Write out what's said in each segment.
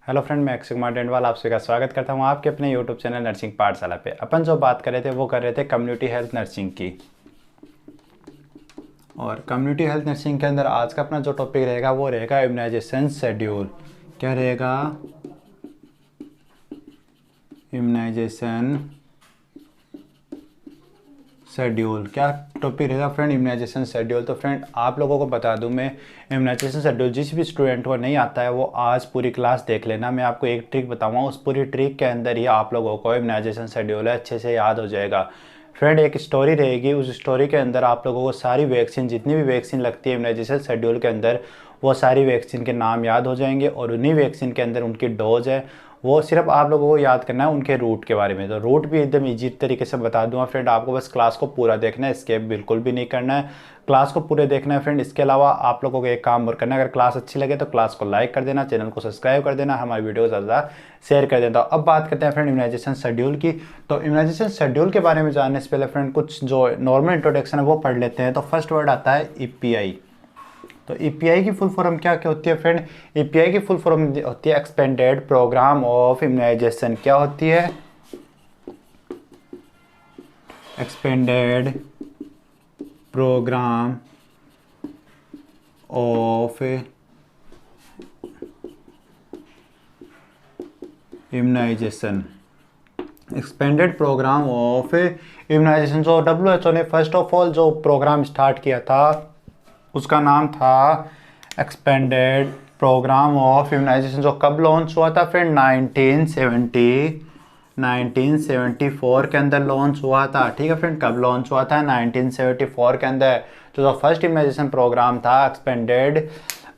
Hello friend, मैं अक्षय कुमार डेंडवाल आप सभी का स्वागत करता हूं आपके अपने यूट्यूब चैनल नर्सिंग पाठशाला पे। अपन जो बात कर रहे थे वो कर रहे थे कम्युनिटी हेल्थ नर्सिंग की। और कम्युनिटी हेल्थ नर्सिंग के अंदर आज का अपना जो टॉपिक रहेगा वो रहेगा इम्यूनाइजेशन शेड्यूल। क्या रहेगा? Immunisation schedule. क्या टॉपिक रहेगा फ्रेंड? Immunisation schedule. तो फ्रेंड आप लोगों को बता दूं मैं, इम्यूनाइजेशन शेड्यूल जिस भी स्टूडेंट को नहीं आता है वो आज पूरी क्लास देख लेना। मैं आपको एक ट्रिक बताऊंगा, उस पूरी ट्रिक के अंदर ही आप लोगों को इम्यूनाइजेशन शेड्यूल है अच्छे से याद हो जाएगा। फ्रेंड एक स्टोरी रहेगी, उस स्टोरी के अंदर आप लोगों को सारी वैक्सीन, जितनी भी वैक्सीन लगती है इम्यूनाइजेशन शेड्यूल के अंदर, वो सारी वैक्सीन के नाम याद हो जाएंगे और उन्हीं वैक्सीन के अंदर उनकी डोज है, वो सिर्फ आप लोगों को याद करना है उनके रूट के बारे में। तो रूट भी एकदम इजी तरीके से बता दूंगा फ्रेंड, आपको बस क्लास को पूरा देखना है, स्किप बिल्कुल भी नहीं करना है, क्लास को पूरे देखना है फ्रेंड। इसके अलावा आप लोगों को एक काम और करना है, अगर क्लास अच्छी लगे तो क्लास को लाइक कर देना, चैनल को सब्सक्राइब कर देना, हमारी वीडियो ज़्यादा शेयर कर देना। अब बात करते हैं फ्रेंड इम्यूनाइजेशन शेड्यूल की। तो इम्यूनाइजेशन शेड्यूल के बारे में जानने से पहले फ्रेंड कुछ जो नॉर्मल इंट्रोडक्शन है वो पढ़ लेते हैं। तो फर्स्ट वर्ड आता है ईपीआई। तो ईपीआई की फुल फॉर्म क्या क्या होती है फ्रेंड? ईपीआई की फुल फॉर्म होती है एक्सपेंडेड प्रोग्राम ऑफ इम्यूनाइजेशन। क्या होती है? Expanded programme of immunisation. Expanded programme of immunisation. जो WHO ने फर्स्ट ऑफ ऑल जो प्रोग्राम स्टार्ट किया था उसका नाम था एक्सपेंडेड प्रोग्राम ऑफ इम्यूनाइजेशन। जो कब लॉन्च हुआ था फ्रेंड? 1974 के अंदर लॉन्च हुआ था। ठीक है फ्रेंड, कब लॉन्च हुआ था? 1974 के अंदर। तो जो फर्स्ट इम्यूनाइजेशन प्रोग्राम था एक्सपेंडेड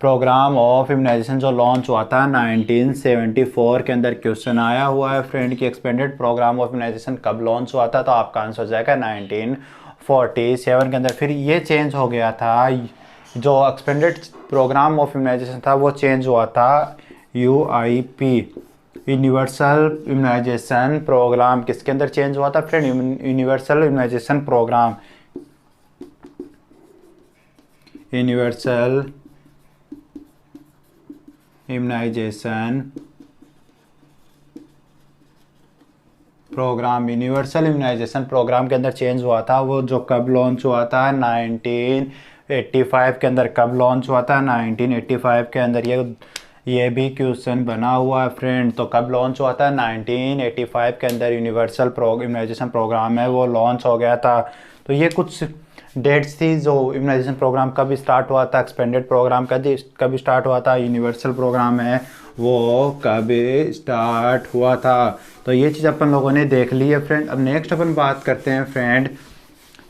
प्रोग्राम ऑफ इम्यूनाइजेशन जो लॉन्च हुआ था 1974 के अंदर। क्वेश्चन आया हुआ है फ्रेंड कि एक्सपेंडेड प्रोग्राम ऑफ इम्यूनाइजेशन कब लॉन्च हुआ था, तो आपका आंसर हो जाएगा 1947 के अंदर। फिर ये चेंज हो गया था, जो एक्सपेंडेड प्रोग्राम ऑफ इम्यूनाइजेशन था वो चेंज हुआ था UIP, यूनिवर्सल इम्यूनाइजेशन प्रोग्राम। किसके अंदर चेंज हुआ था friend? Universal immunisation programme. Universal immunisation programme. Universal immunisation programme के अंदर चेंज हुआ था। वो जो कब लॉन्च हुआ था? 1985 के अंदर। कब लॉन्च हुआ था? 1985 के अंदर। ये भी क्वेश्चन बना हुआ है फ्रेंड। तो कब लॉन्च हुआ था? 1985 के अंदर यूनिवर्सल इम्यूनाइजेशन प्रोग्राम है वो लॉन्च हो गया था। तो ये कुछ डेट्स थी जो इम्यूनाइजेशन प्रोग्राम कब स्टार्ट हुआ था, एक्सपेंडेड प्रोग्राम कब स्टार्ट हुआ था, यूनिवर्सल प्रोग्राम है वो कब स्टार्ट हुआ था। तो ये चीज़ अपन लोगों ने देख ली है फ्रेंड। अब नेक्स्ट अपन बात करते हैं फ्रेंड,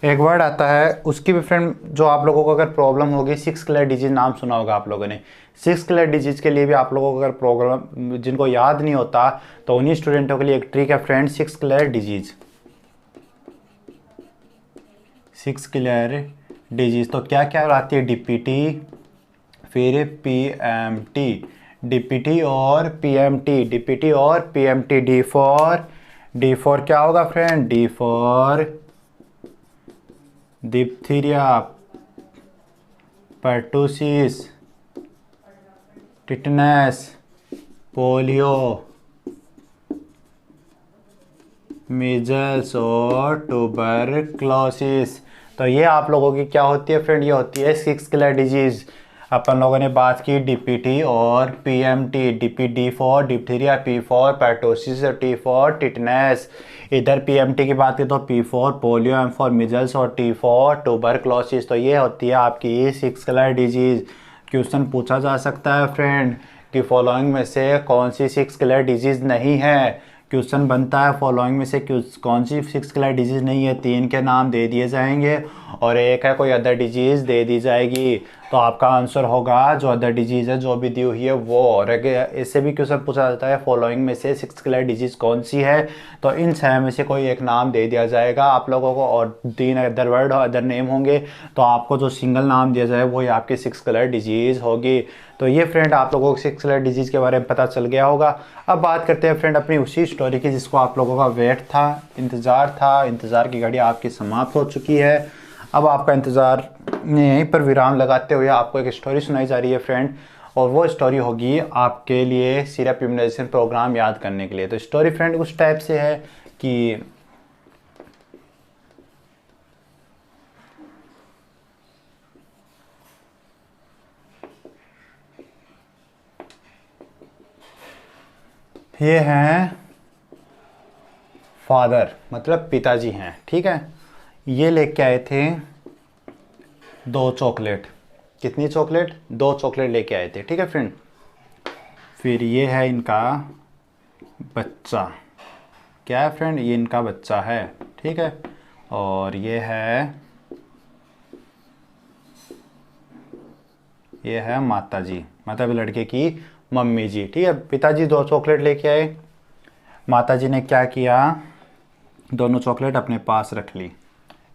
एक वर्ड आता है उसकी भी फ्रेंड, जो आप लोगों को अगर प्रॉब्लम होगी, 6 क्लियर डिजीज नाम सुना होगा आप लोगों ने। 6 क्लियर डिजीज के लिए भी आप लोगों को अगर प्रॉब्लम जिनको याद नहीं होता तो उन्हीं स्टूडेंटों के लिए एक ट्रिक है friend, 6 clear disease. 6 clear disease तो क्या क्या आती है? DPT, फिर PMT, DPT और PMT, DPT और PMT। डी फॉर क्या होगा friend? D for diphtheria, pertussis, tetanus, polio, measles और ट्यूबरक्लोसिस। तो ये आप लोगों की क्या होती है फ्रेंड? ये होती है 6 क्लियर डिजीज। अपन लोगों ने बात की DPT और PMT। DPT for diphtheria, P for pertussis और T फॉर टिटनेस। इधर PMT की बात करें तो P for polio, M for measles और T फॉर ट्यूबरक्लोसिस। तो ये होती है आपकी 6 क्लियर डिजीज। क्वेश्चन पूछा जा सकता है फ्रेंड कि फॉलोइंग में से कौन सी 6 क्लियर डिजीज नहीं है। क्वेश्चन बनता है फॉलोइंग में से कौन सी 6 क्लियर डिजीज नहीं है। 3 के नाम दे दिए जाएंगे और एक है कोई अदर डिजीज दे दी जाएगी। तो आपका आंसर होगा जो अदर डिजीज है जो भी दी हुई है वो। और इससे भी क्वेश्चन पूछा जाता है फॉलोइंग में से 6 क्लियर डिजीज कौन सी है, तो इन 6 में से कोई एक नाम दे दिया जाएगा आप लोगों को और 3 अदर वर्ड अदर नेम होंगे। तो आपको जो सिंगल नाम दिया जाए वो ही आपकी 6 क्लियर डिजीज होगी। तो ये फ्रेंड आप लोगों को 6 क्लियर डिजीज के बारे में पता चल गया होगा। अब बात करते हैं फ्रेंड अपनी उसी स्टोरी की जिसको आप लोगों का वेट था, इंतज़ार की घड़ी आपकी समाप्त हो चुकी है। अब आपका इंतज़ार यहीं पर विराम लगाते हुए आपको एक स्टोरी सुनाई जा रही है फ्रेंड। और वो स्टोरी होगी आपके लिए सिर्फ इम्यूनाइजेशन प्रोग्राम याद करने के लिए। तो स्टोरी फ्रेंड उस टाइप से है कि ये हैं फादर, मतलब पिताजी हैं, ठीक है। ये लेके आए थे 2 चॉकलेट। कितनी चॉकलेट? 2 चॉकलेट लेके आए थे, ठीक है फ्रेंड। फिर ये है इनका बच्चा। क्या है फ्रेंड? ये इनका बच्चा है, ठीक है। और ये है माता जी, मतलब लड़के की मम्मी जी, ठीक है। पिताजी 2 चॉकलेट लेके आए, माता जी ने क्या किया, दोनों चॉकलेट अपने पास रख ली,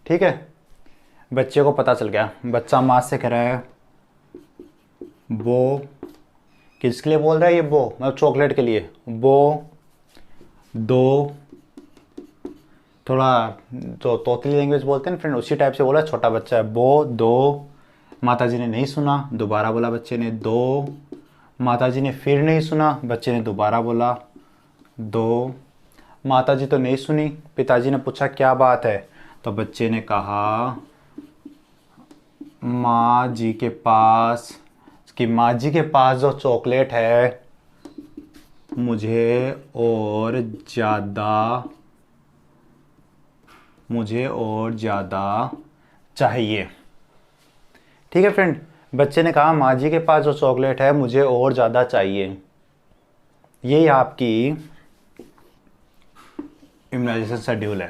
ठीक है। बच्चे को पता चल गया, बच्चा माँ से कह रहा है वो, किसके लिए बोल रहा है ये वो, मतलब चॉकलेट के लिए। वो 2, थोड़ा जो तोतली लैंग्वेज बोलते हैं ना फ्रेंड, उसी टाइप से बोला, छोटा बच्चा है। वो 2, माता जी ने नहीं सुना, दोबारा बोला बच्चे ने 2, माता जी ने फिर नहीं सुना, बच्चे ने दोबारा बोला 2, माता जी तो नहीं सुनी। पिताजी ने पूछा क्या बात है, तो बच्चे ने कहा माँ जी के पास, कि माँ जी के पास जो चॉकलेट है मुझे और ज़्यादा चाहिए, ठीक है फ्रेंड। बच्चे ने कहा माँ जी के पास जो चॉकलेट है मुझे और ज़्यादा चाहिए। यही आपकी इम्यूनाइजेशन शेड्यूल है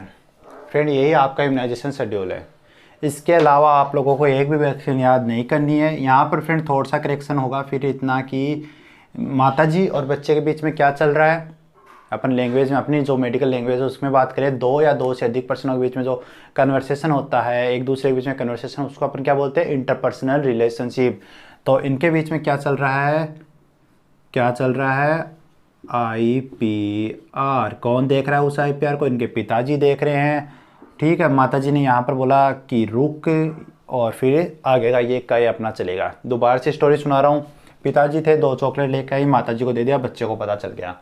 फ्रेंड, यही आपका इम्यूनाइजेशन शेड्यूल है। इसके अलावा आप लोगों को एक भी वैक्सीन याद नहीं करनी है। यहाँ पर फ्रेंड थोड़ा सा करेक्शन होगा, फिर इतना कि माताजी और बच्चे के बीच में क्या चल रहा है, अपन लैंग्वेज में, अपनी जो मेडिकल लैंग्वेज है उसमें बात करें, 2 या 2 से अधिक पर्सनों के बीच में जो कन्वर्सेशन होता है, एक दूसरे के बीच में कन्वर्सेशन, उसको अपन क्या बोलते हैं, इंटरपर्सनल रिलेशनशिप। तो इनके बीच में क्या चल रहा है, IPR। कौन देख रहा है उस IPR को? इनके पिताजी देख रहे हैं, ठीक है। माताजी ने यहाँ पर बोला कि रुक, और फिर आगे का ये कई अपना चलेगा। दोबारा से स्टोरी सुना रहा हूँ। पिताजी थे, 2 चॉकलेट लेकर आई, माताजी को दे दिया, बच्चे को पता चल गया,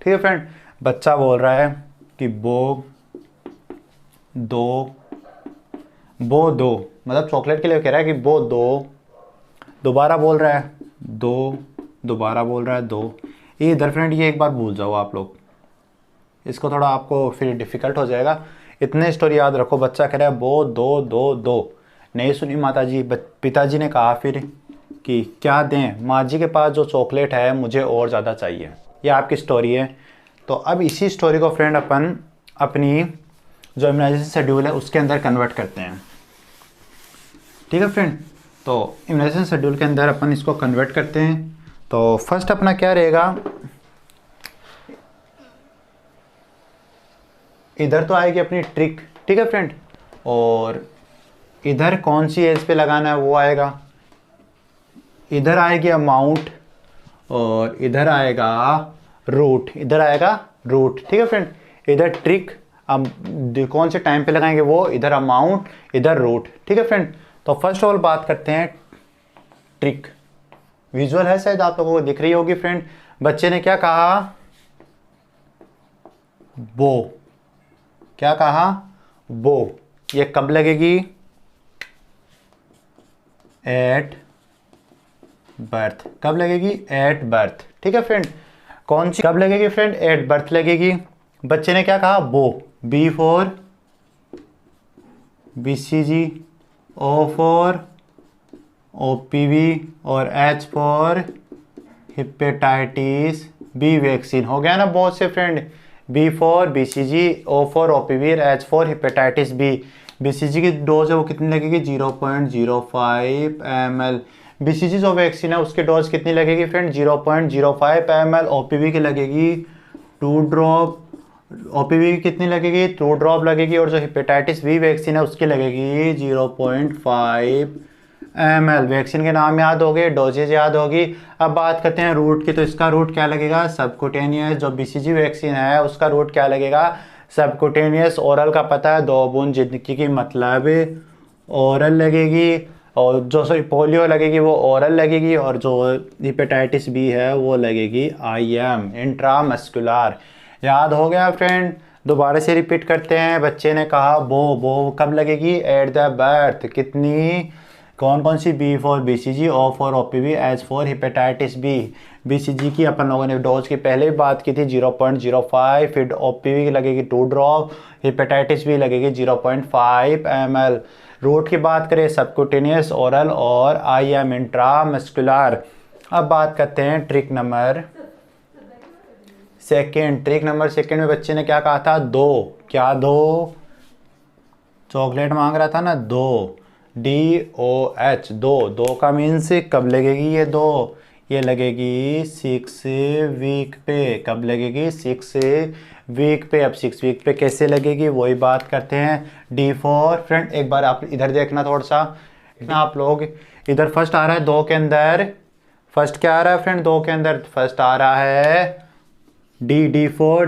ठीक है फ्रेंड। बच्चा बोल रहा है कि वो 2, मतलब चॉकलेट के लिए कह रहा है कि वो 2, दोबारा बोल रहा है 2, दोबारा बोल रहा है 2। इधर फ्रेंड ये एक बार भूल जाओ आप लोग, इसको थोड़ा आपको फिर डिफ़िकल्ट हो जाएगा। इतने स्टोरी याद रखो। बच्चा कह रहा है वो 2, 2, 2, नहीं सुनी माताजी। पिताजी ने कहा फिर कि क्या दें, माँ जी के पास जो चॉकलेट है मुझे और ज़्यादा चाहिए। ये आपकी स्टोरी है। तो अब इसी स्टोरी को फ्रेंड अपन अपनी जो इम्यूनाइजेशन शेड्यूल है उसके अंदर कन्वर्ट करते हैं, ठीक है फ्रेंड। तो इम्यूनाइजेशन शेड्यूल के अंदर अपन इसको कन्वर्ट करते हैं। तो फर्स्ट अपना क्या रहेगा, इधर तो आएगी अपनी ट्रिक, ठीक है फ्रेंड, और इधर कौन सी एज पे लगाना है वो आएगा। इधर आएगी अमाउंट और इधर आएगा रूट, ठीक है फ्रेंड। इधर ट्रिक, अब कौन से टाइम पे लगाएंगे वो, इधर अमाउंट, इधर रूट, ठीक है फ्रेंड। तो फर्स्ट ऑफ ऑल बात करते हैं ट्रिक। विजुअल है, शायद आप लोगों को दिख रही होगी फ्रेंड। बच्चे ने क्या कहा, वो क्या कहा, वो। ये कब लगेगी, एट बर्थ। कब लगेगी, एट बर्थ, ठीक है फ्रेंड। कौन सी कब लगेगी फ्रेंड, एट बर्थ लगेगी। बच्चे ने क्या कहा, वो, B for BCG, O for OPV और H for hepatitis B vaccine. हो गया ना बहुत से friend, B for BCG, O for OPV और H for hepatitis B. BCG की डोज है वो कितनी लगेगी, 0.05 ml। BCG जो वैक्सीन है उसकी डोज कितनी लगेगी फ्रेंड, 0.05 ml। OPV की लगेगी 2 ड्रॉप। OPV की कितनी लगेगी, 2 ड्रॉप लगेगी। और जो हेपेटाइटिस बी वैक्सीन है उसकी लगेगी 0.5 ml। वैक्सीन के नाम याद हो गए, डोजेज याद होगी। अब बात करते हैं रूट की। तो इसका रूट क्या लगेगा, सबकुटेनियस। जो BCG वैक्सीन है उसका रूट क्या लगेगा, सबकुटेनियस। ओरल का पता है, 2 बूंद जिंदगी की मतलब ओरल लगेगी। और जो पोलियो लगेगी वो ओरल लगेगी, और जो हिपेटाइटिस बी है वो लगेगी IM, इंट्रामस्कुलर। याद हो गया फ्रेंड? दोबारा से रिपीट करते हैं। बच्चे ने कहा बो कब लगेगी? At the birth. कितनी? कौन कौन सी? B for BCG, O for OPV, H for hepatitis B. BCG की अपन लोगों ने डोज की पहले भी बात की थी 0.05, फिर OPV की लगेगी 2 ड्रॉप, हिपेटाइटिस बी लगेगी 0.5 ml। रूट की बात करें सबक्यूटेनियस, ओरल और IM, इंट्रामस्कुलर। अब बात करते हैं trick number second. Trick number second में बच्चे ने क्या कहा था? 2। क्या 2? चॉकलेट मांग रहा था ना, 2, DOH, 2 का मीन्स कब लगेगी ये 2? ये लगेगी 6 वीक पे। कब लगेगी? 6 वीक पे। अब 6 वीक पे कैसे लगेगी वही बात करते हैं। D4 फ्रेंड एक बार आप इधर देखना थोड़ा सा, आप लोग इधर फर्स्ट आ रहा है 2 के अंदर। फर्स्ट क्या आ रहा है फ्रेंड? 2 के अंदर फर्स्ट आ रहा है D4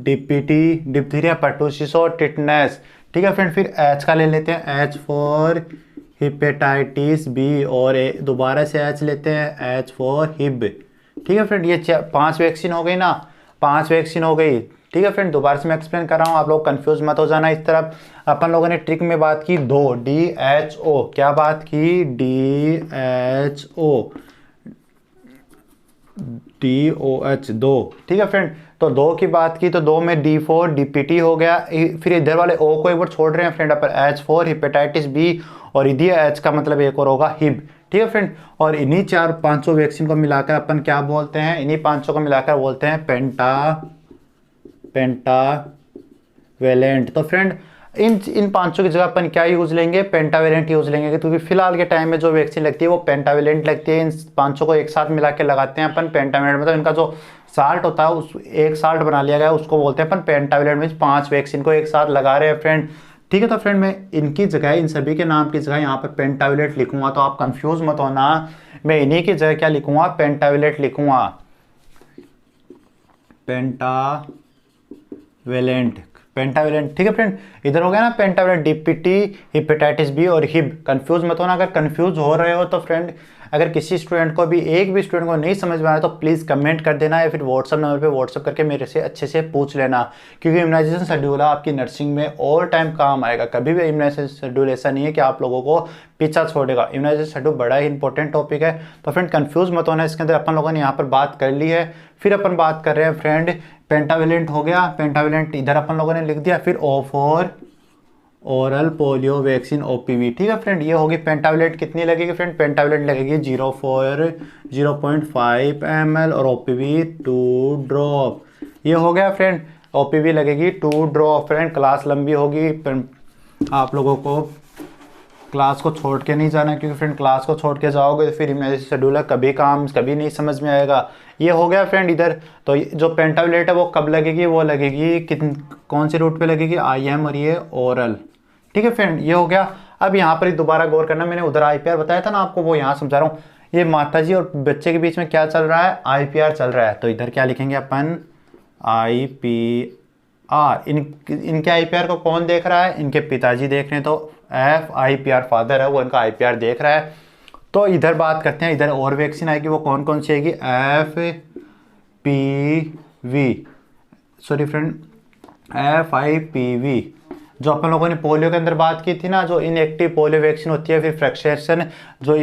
DPT, डिप्थीरिया, पर्टूसिस और टिटनेस। ठीक है फ्रेंड, फिर H का ले लेते हैं, H फॉर हिपेटाइटिस बी, और दोबारा से H लेते हैं, H फॉर हिब। ठीक है फ्रेंड, ये 5 वैक्सीन हो गई ना, 5 वैक्सीन हो गई। ठीक है फ्रेंड, दोबारा से मैं एक्सप्लेन कर रहा हूँ, आप लोग कंफ्यूज मत हो जाना। इस तरफ अपन लोगों ने ट्रिक में बात की 2, DHO। क्या बात की? DHO, DOH, 2। ठीक है फ्रेंड, तो 2 की बात की तो 2 में D4 DPT हो गया। फिर इधर वाले O को एक बार छोड़ रहे हैं फ्रेंड अपन, H फॉर हिपेटाइटिस बी, और इधर H का मतलब एक और होगा हिब। ठीक है फ्रेंड, और इन्हीं 4-5 वैक्सीन को मिलाकर अपन क्या बोलते हैं? इन्हीं 500 को मिलाकर बोलते हैं पेंटावेलेंट। तो फ्रेंड इन 500 की जगह अपन क्या यूज लेंगे? पेंटावेलेंट यूज लेंगे, क्योंकि फिलहाल के टाइम में जो वैक्सीन लगती है वो पेंटावेलेंट लगती है। इन 500 को एक साथ मिला के लगाते हैं अपन पेंटावेलेंट, मतलब इनका जो साल्ट होता है उस एक साल्ट बना लिया गया है, उसको बोलते हैं अपन पेंटावेलेंट। मींस 5 वैक्सीन को एक साथ लगा रहे हैं फ्रेंड। ठीक है, तो फ्रेंड मैं इनकी जगह, इन सभी के नाम की जगह यहाँ पर पेंटावेलेंट लिखूंगा, तो आप कंफ्यूज मत होना। मैं इन्हीं की जगह क्या लिखूंगा? पेंटावेलेंट लिखूंगा, पेंटावेलेंट। ठीक है फ्रेंड, इधर हो गया ना पेंटावेलेंट, DPT, हिपेटाइटिस बी और हिब। कंफ्यूज मत होना। अगर कंफ्यूज हो रहे हो तो फ्रेंड, अगर किसी स्टूडेंट को भी, एक भी स्टूडेंट को नहीं समझ में आया तो प्लीज़ कमेंट कर देना, या फिर व्हाट्सअप नंबर पे व्हाट्सअप करके मेरे से अच्छे से पूछ लेना, क्योंकि इम्यूनाइजेशन शेड्यूल आपकी नर्सिंग में ऑल टाइम काम आएगा। कभी भी इम्यूनाइजेशन शेड्यूल ऐसा नहीं है कि आप लोगों को पीछा छोड़ेगा। इम्यूनाइजेशन शेड्यूल बड़ा ही इंपॉर्टेंट टॉपिक है, तो फ्रेंड कंफ्यूज मत होना। इसके अंदर अपन लोगों ने यहाँ पर बात कर ली है। फिर अपन बात कर रहे हैं फ्रेंड, पेंटावेलेंट हो गया, पेंटावेलेंट इधर अपन लोगों ने लिख दिया। फिर O for oral polio vaccine, OPV। ठीक है फ्रेंड, ये होगी पेंटावेलेंट। कितनी लगेगी फ्रेंड? पेंटावेलेंट लगेगी 0.5 ml, और OPV 2 ड्रॉप। ये हो गया फ्रेंड, OPV लगेगी 2 ड्रॉप। फ्रेंड क्लास लंबी होगी, आप लोगों को क्लास को छोड़ के नहीं जाना, क्योंकि फ्रेंड क्लास को छोड़ के जाओगे तो फिर इम्यूनाइजेशन शेड्यूल कभी नहीं समझ में आएगा। ये हो गया फ्रेंड इधर। तो जो पेंटावेलेंट है वो कब लगेगी? वो लगेगी कौन से रूट पे लगेगी? IM, और ये ओरल। ठीक है फ्रेंड, ये हो गया। अब यहाँ पर दोबारा गौर करना, मैंने उधर IPR बताया था ना आपको, वो यहाँ समझा रहा हूँ। ये माताजी और बच्चे के बीच में क्या चल रहा है? IPR चल रहा है। तो इधर क्या लिखेंगे अपन? IPR। इनके IPR को कौन देख रहा है? इनके पिताजी देख रहे हैं, तो FIPR, फादर है वो इनका IPR देख रहा है। तो इधर बात करते हैं, इधर और वैक्सीन आएगी, वो कौन कौन सी आएगी? FIPV, जो अपन लोगों ने पोलियो के अंदर बात की थी ना, जो इनएक्टिव पोलियो वैक्सीन होती है, फिर फ्रैक्शन, जो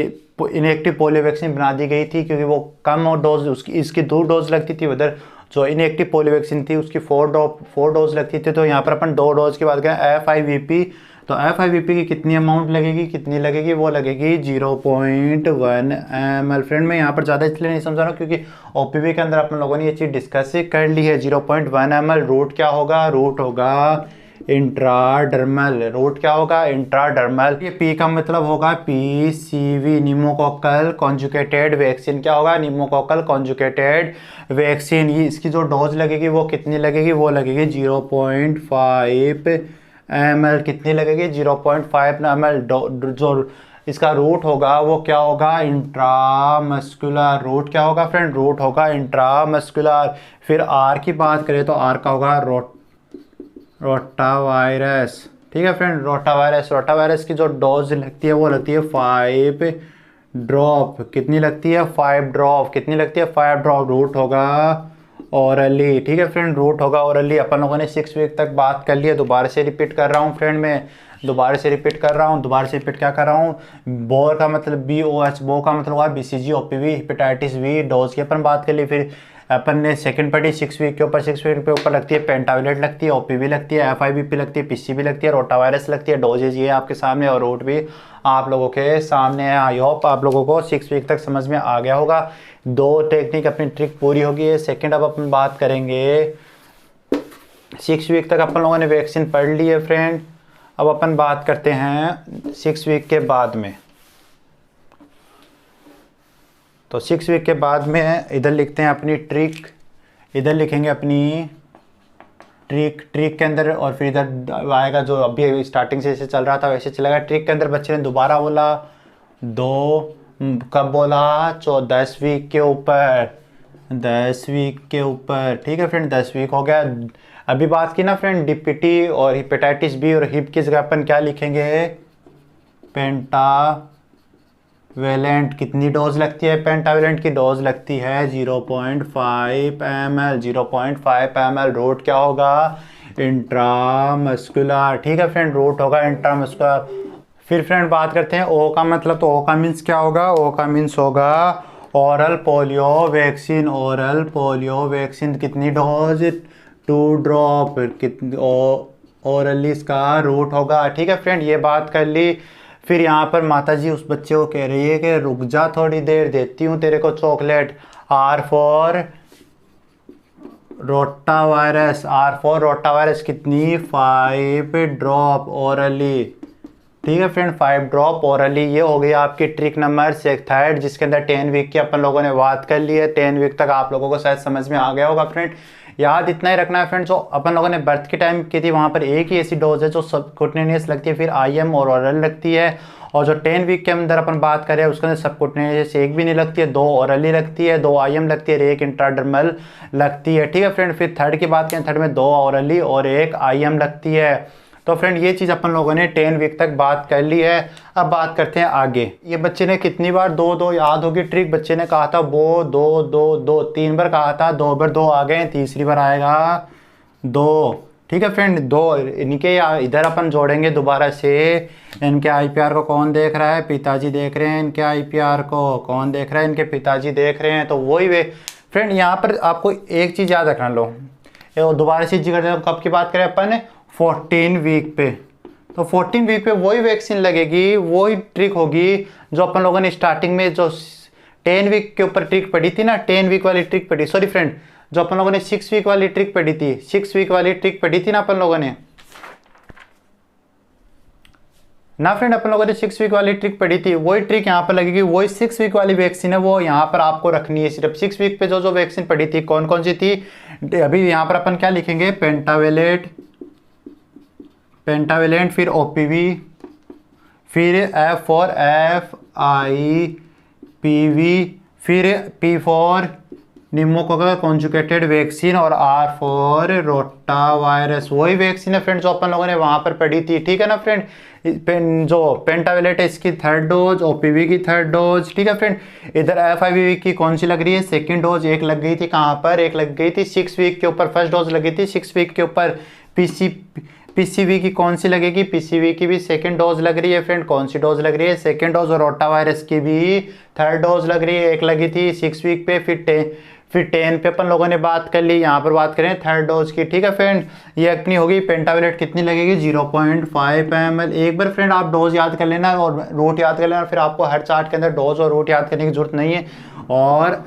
इनएक्टिव पोलियो वैक्सीन बना दी गई थी क्योंकि वो कम और डोज, उसकी इसकी 2 डोज लगती थी। उधर जो इनएक्टिव पोलियो वैक्सीन थी उसकी 4 डोज लगती थी। तो यहाँ पर अपन 2 डोज की बात करें, FIVP। तो FIVP की कितनी अमाउंट लगेगी? कितनी लगेगी? वो लगेगी 0.1 ml। फ्रेंड मैं यहाँ पर ज़्यादा इसलिए नहीं समझा रहा हूँ, क्योंकि OPV के अंदर अपन लोगों ने ये चीज़ डिस्कस कर ली है। 0.1 ml। रूट क्या होगा? रूट होगा इंट्राडर्मल। रूट क्या होगा? इंट्राडर्मल। ये P का मतलब होगा PCV, निमोकोकल कॉन्जुगेटेड वैक्सीन। क्या होगा? Pneumococcal conjugated vaccine. ये इसकी जो डोज लगेगी वो कितनी लगेगी? वो लगेगी 0.5 ml। कितनी लगेगी? 0.5 ml। जो इसका रूट होगा वो क्या होगा? इंट्रामस्कुलर। रूट क्या होगा फ्रेंड? रूट होगा इंट्रामस्कुलर। फिर R की बात करें तो R का होगा रोटावायरस। ठीक है फ्रेंड। रोटावायरस की जो डोज लगती है वो लगती है 5 ड्रॉप। कितनी लगती है? 5 ड्रॉप। कितनी लगती है? 5 ड्रॉप। रूट होगा ओरली। ठीक है फ्रेंड, रूट होगा ओरली। अपन लोगों ने 6 वीक तक बात कर लिया। दोबारा से रिपीट कर रहा हूँ फ्रेंड, मैं दोबारा से रिपीट कर रहा हूँ। दोबारा से रिपीट क्या कर रहा हूँ? बोर का मतलब BOH, बो का मतलब हुआ BCG OPV hepatitis B. Dose की अपन बात कर ली। फिर अपन ने सेकंड पढ़ी 6 वीक के ऊपर। 6 वीक के ऊपर लगती है पेंटाविलेट, लगती है OPV, लगती है FIVP, लगती है PCV, लगती है रोटावायरस, लगती है। डोजेज ये आपके सामने और रूट भी आप लोगों के सामने है। आई होप आप लोगों को 6 वीक तक समझ में आ गया होगा। 2 टेक्निक अपनी ट्रिक पूरी होगी है। सेकेंड अब अपन बात करेंगे, 6 वीक तक अपन लोगों ने वैक्सीन पढ़ ली है फ्रेंड। अब अपन बात करते हैं 6 वीक के बाद में। तो 6 वीक के बाद में इधर लिखते हैं अपनी ट्रिक, इधर लिखेंगे अपनी ट्रिक के अंदर, और फिर इधर आएगा जो अभी स्टार्टिंग से जैसे चल रहा था वैसे चलेगा। ट्रिक के अंदर बच्चे ने दोबारा बोला 2, कब बोला? 10 वीक के ऊपर, 10 वीक के ऊपर। ठीक है फ्रेंड, 10 वीक हो गया। अभी बात की ना फ्रेंड DPT और हेपेटाइटिस बी और हिप की जगह अपन क्या लिखेंगे? पेंटावेलेंट। कितनी डोज लगती है? पेंटावेलेंट की डोज लगती है 0.5 ml। 0.5 ml। रूट क्या होगा? इंट्रामस्कुलर। ठीक है फ्रेंड, रूट होगा इंट्रामस्कुलर। फिर फ्रेंड बात करते हैं ओ का मतलब। तो ओ का मीन्स क्या होगा? ओ का मीन्स होगा oral polio vaccine. Oral polio vaccine. कितनी डोज? 2 ड्रॉप। कितनी ओरली इसका रूट होगा। ठीक है फ्रेंड, ये बात कर ली। फिर यहाँ पर माताजी उस बच्चे को कह रही है कि रुक जा थोड़ी देर, देती हूँ तेरे को chocolate. R for rotavirus. R for rotavirus. कितनी? 5 ड्रॉप ओरली। ठीक है फ्रेंड, 5 ड्रॉप ओरली। ये हो गई आपकी ट्रिक नंबर 6, जिसके अंदर 10 वीक की अपन लोगों ने बात कर ली है। 10 वीक तक आप लोगों को शायद समझ में आ गया होगा फ्रेंड। याद इतना ही रखना है फ्रेंड, जो अपन लोगों ने बर्थ के टाइम की थी वहाँ पर एक ही ऐसी डोज है जो सबकुटेनियस लगती है, फिर IM और ओरल लगती है। और जो 10 वीक के अंदर अपन बात करें उसके अंदर सबकुटेनियस एक भी नहीं लगती है, 2 ओरली लगती है, 2 IM लगती है और 1 इंट्राडर्मल लगती है। ठीक है फ्रेंड, फिर थर्ड की बात करें, थर्ड में 2 ओरली और 1 IM लगती है। तो फ्रेंड ये चीज़ अपन लोगों ने 10 वीक तक बात कर ली है। अब बात करते हैं आगे। ये बच्चे ने कितनी बार 2-2 याद होगी ट्रिक? बच्चे ने कहा था वो 2-2-2, 3 बार कहा था, 2 बार 2 आ गए, तीसरी बार आएगा 2। ठीक है फ्रेंड, 2 इनके इधर अपन जोड़ेंगे दोबारा से। इनके IPR को कौन देख रहा है? पिताजी देख रहे हैं। इनके IPR को कौन देख रहा है? इनके पिताजी देख रहे हैं। तो वही वे फ्रेंड, यहाँ पर आपको एक चीज़ याद रखना। लो दोबारा से जिक्र, कब की बात करें अपन? 14 वीक पे। तो 14 वीक पे वही वैक्सीन लगेगी, वही ट्रिक होगी जो अपन लोगों ने स्टार्टिंग में जो 10 वीक के ऊपर ट्रिक पढ़ी थी ना, 10 वीक वाली ट्रिक पढ़ी, सॉरी फ्रेंड, जो अपन लोगों ने 6 वीक वाली ट्रिक पढ़ी थी, 6 वीक वाली ट्रिक पढ़ी थी ना अपन लोगों ने ना फ्रेंड, अपन लोगों ने 6 वीक वाली ट्रिक पढ़ी थी, वही ट्रिक यहाँ पर लगेगी। वही 6 वीक वाली वैक्सीन है, वो यहाँ पर आपको रखनी है। सिर्फ 6 वीक पे जो जो वैक्सीन पढ़ी थी कौन कौन सी थी, अभी यहाँ पर अपन क्या लिखेंगे? पेंटावेलेंट, फिर OPV, फिर F फॉर FIPV, फिर P for pneumococcal conjugated vaccine और R फॉर रोटावायरस। वही वैक्सीन है फ्रेंड जो अपन लोगों ने वहां पर पढ़ी थी। ठीक है ना फ्रेंड, जो पेंटावेलेट है इसकी 3rd डोज, OPV की 3rd डोज। ठीक है फ्रेंड, इधर FIVV की कौन सी लग रही है? 2nd dose. एक लग गई थी कहाँ पर? एक लग गई थी 6 वीक के ऊपर, 1st डोज लगी थी 6 वीक के ऊपर। PCV की कौन सी लगेगी? PCV की भी 2nd डोज लग रही है फ्रेंड। कौन सी डोज लग रही है? 2nd dose. और रोटावायरस की भी 3rd डोज लग रही है। एक लगी थी 6 वीक पे, फिर 10 पे अपन लोगों ने बात कर ली। यहाँ पर बात करें 3rd डोज की। ठीक है फ्रेंड, ये अपनी होगी। पेंटावेलेट कितनी लगेगी? 0.5 ml। एक बार फ्रेंड आप डोज याद कर लेना और रूट याद कर लेना, फिर आपको हर चार्ट के अंदर डोज और रूट याद करने की जरूरत नहीं है। और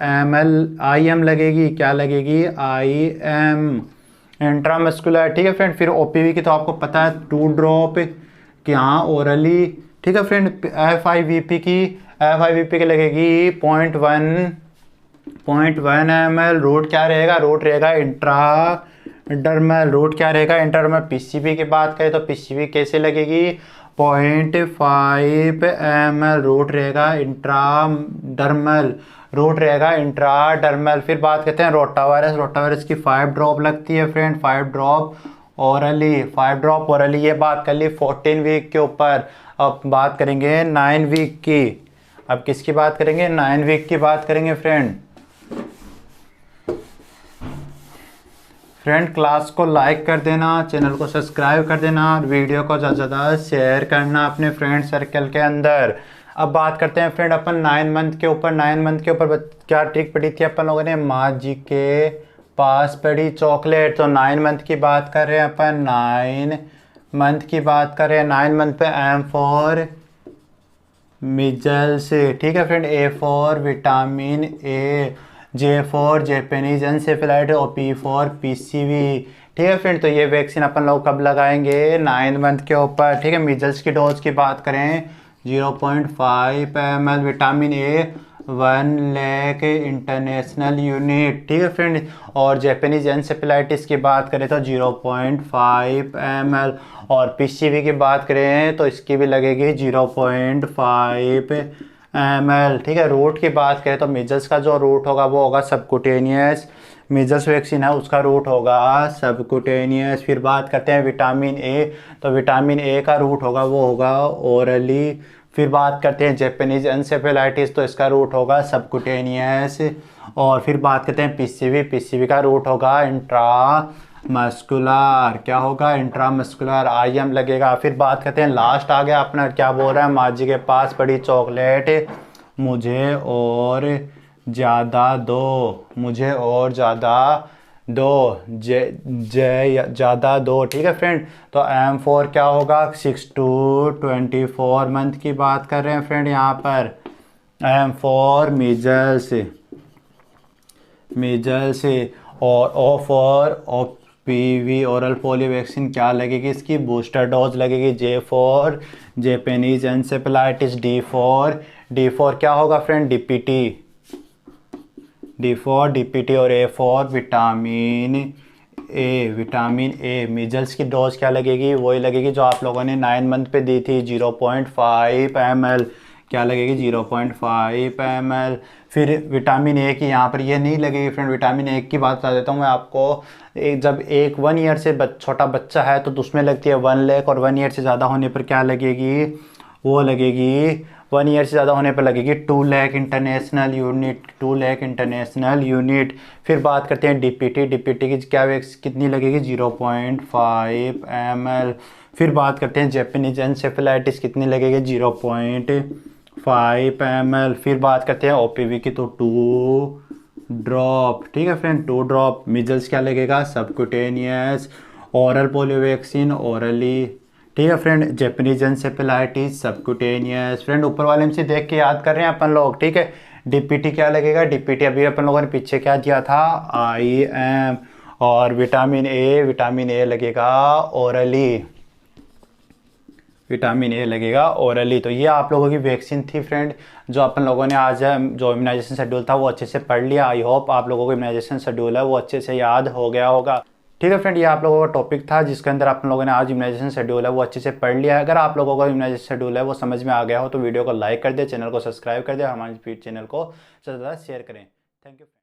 IM लगेगी, क्या लगेगी? IM intramuscular. ठीक है फ्रेंड, फिर OPV की तो आपको पता है 2 ड्रॉप कि हाँ ओरली। ठीक है फ्रेंड, FIVP की लगेगी 0.1 ml। रूट क्या रहेगा? रूट रहेगा इंट्राडर्मल। रूट क्या रहेगा? इंट्राडर्मल। PCV की बात करें तो PCV कैसे लगेगी? 0.5 ml। रूट रहेगा इंट्राडर्मल। रूट रहेगा इंट्राडर्मल। फिर बात करते हैं रोटावायरस। रोटावायरस की 5 ड्रॉप लगती है friend, 5 drop orally, 5 drop orally. ये बात कर ली 14 वीक के ऊपर। अब बात करेंगे 9 वीक की। अब किसकी बात करेंगे? 9 वीक की बात करेंगे फ्रेंड। क्लास को लाइक कर देना, चैनल को सब्सक्राइब कर देना और वीडियो को ज़्यादा से ज़्यादा शेयर करना अपने फ्रेंड सर्कल के अंदर। अब बात करते हैं फ्रेंड अपन 9 मंथ के ऊपर। 9 मंथ के ऊपर क्या ट्रिक पढ़ी थी अपन लोगों ने? माँ जी के पास पड़ी चॉकलेट। तो 9 मंथ की बात कर रहे हैं अपन, 9 मंथ की बात कर रहे हैं। 9 मंथ पे एम फॉर मिजल्स, ठीक है friend, A for vitamin A, J for Japanese encephalitis और पी फॉर पीसीवी। ठीक है फ्रेंड, तो ये वैक्सीन अपन लोग कब लगाएंगे? 9 मंथ के ऊपर। ठीक है, मिजल्स की डोज की बात करें 0.5 ml, vitamin A 1 lakh international unit. ठीक है फ्रेंड, और जेपेनीज एनसेफेलाइटिस की बात करें तो 0.5 ml, और पीसीवी की बात करें तो इसकी भी लगेगी 0.5 ml। ठीक है, रूट की बात करें तो मिजल्स का जो रूट होगा वो होगा सबकुटेनियस। मिजल्स वैक्सीन है उसका रूट होगा सबकुटेनियस। फिर बात करते हैं विटामिन ए, तो विटामिन ए का रूट होगा वो होगा ओरली। फिर बात करते हैं जेपेनीज एनसेफेलाइटिस, तो इसका रूट होगा सबकुटेनियस। और फिर बात करते हैं पीसीवी, पीसीवी का रूट होगा इंट्रा मस्कुलर। क्या होगा? इंट्रामस्कुलर, आईएम लगेगा। फिर बात करते हैं, लास्ट आ गया अपना, क्या बोल रहा है? माँ जी के पास पड़ी चॉकलेट, मुझे और ज़्यादा दो, मुझे और ज़्यादा दो, जय ज़्यादा दो। ठीक है फ्रेंड, तो एम फोर क्या होगा? 6 to 24 मंथ की बात कर रहे हैं फ्रेंड यहाँ पर। M for measles, measles. और O for PV oral polio vaccine क्या लगेगी? इसकी बूस्टर डोज लगेगी। J for Japanese encephalitis. D for क्या होगा friend? DPT, D for DPT. और A for vitamin A, vitamin A. Measles की डोज क्या लगेगी? वही लगेगी जो आप लोगों ने 9 मंथ पे दी थी, 0.5 ml। क्या लगेगी? 0.5 ml। फिर विटामिन ए की यहाँ पर ये नहीं लगेगी फ्रेंड। विटामिन ए की बात बता देता हूँ मैं आपको। जब 1 ईयर से छोटा बच्चा है तो उसमें लगती है 1 लाख, और 1 ईयर से ज़्यादा होने पर क्या लगेगी? वो लगेगी 1 ईयर से ज़्यादा होने पर लगेगी 2 lakh international unit, 2 lakh international unit. फिर बात करते हैं डीपीटी, डीपीटी की क्या कितनी लगेगी? 0.5 ml। फिर बात करते हैं जेपेनीज एनसेफेलाइटिस, कितनी लगेगी? 0.5 ml। फिर बात करते हैं ओपीवी की, तो 2 ड्रॉप। ठीक है फ्रेंड, 2 ड्रॉप। मिजल्स क्या लगेगा? Subcutaneous. Oral polio vaccine orally. ठीक है फ्रेंड, जेपेनीज एनसेफेलाइटिस सबकुटेनियस। फ्रेंड ऊपर वाले में से देख के याद कर रहे हैं अपन लोग। ठीक है, डीपीटी क्या लगेगा? डीपीटी अभी अपन लोगों ने पीछे क्या दिया था? IM। और विटामिन ए, विटामिन ए लगेगा ओरली, विटामिन ए लगेगा ओरली। तो ये आप लोगों की वैक्सीन थी फ्रेंड, जो अपन लोगों ने आज जो इम्यूनाइजेशन शेड्यूल था वो अच्छे से पढ़ लिया। आई होप आप लोगों को इम्यूनाइजेशन शेड्यूल है वो अच्छे से याद हो गया होगा। ठीक है फ्रेंड, ये आप लोगों का टॉपिक था जिसके अंदर आप लोगों ने आज इम्यूनाइजेशन शेड्यूल है वो अच्छे से पढ़ लिया है। अगर आप लोगों को इम्यूनाइजेशन शेड्यूल है वो समझ में आ गया हो तो वीडियो को लाइक कर दे, चैनल को सब्सक्राइब कर दे, हमारे चैनल को ज़्यादा से ज़्यादा शेयर करें। Thank you.